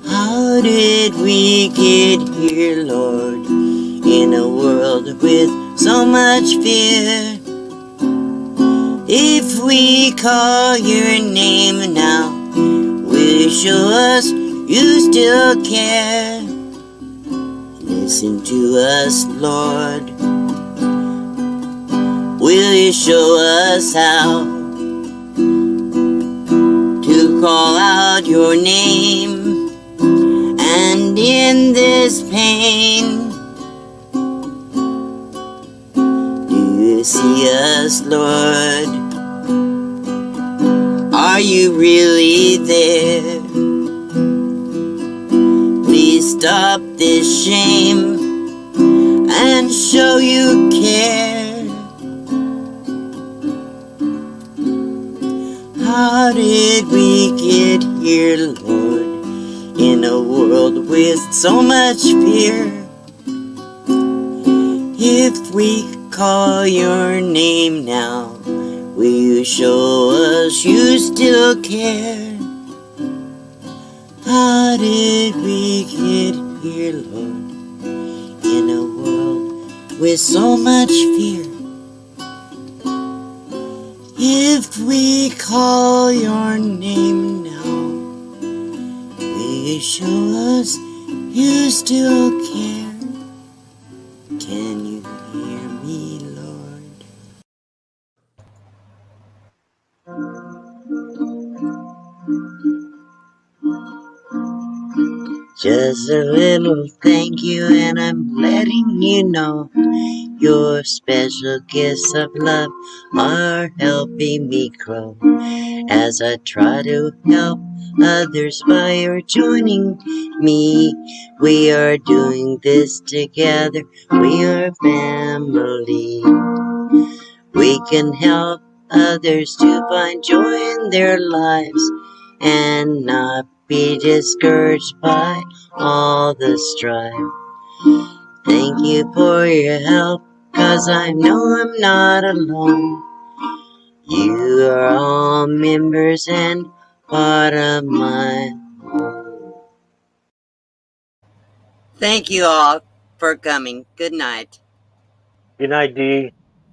How did we get here, Lord, in a world with so much fear? If we call your name now, will you show us you still care? Listen to us, Lord. Will you show us how to call out your name? And in this pain. Do you see us, Lord? Are you really there? Please stop this shame and show you care. How did we get here, Lord, in a world with so much fear? If we call your name now, will you show us you still care? How did we get here, Lord, in a world with so much fear? If we call your name now, will you show us you still care? Can you hear me, Lord? Just a little thank you, and I'm letting you know your special gifts of love are helping me grow. As I try to help others by your joining me, we are doing this together. We are family. We can help others to find joy in their lives and not be discouraged by all the strife. Thank you for your help, 'cause I know I'm not alone. You are all members and part of my home. Thank you all for coming. Good night. Good night, Dee.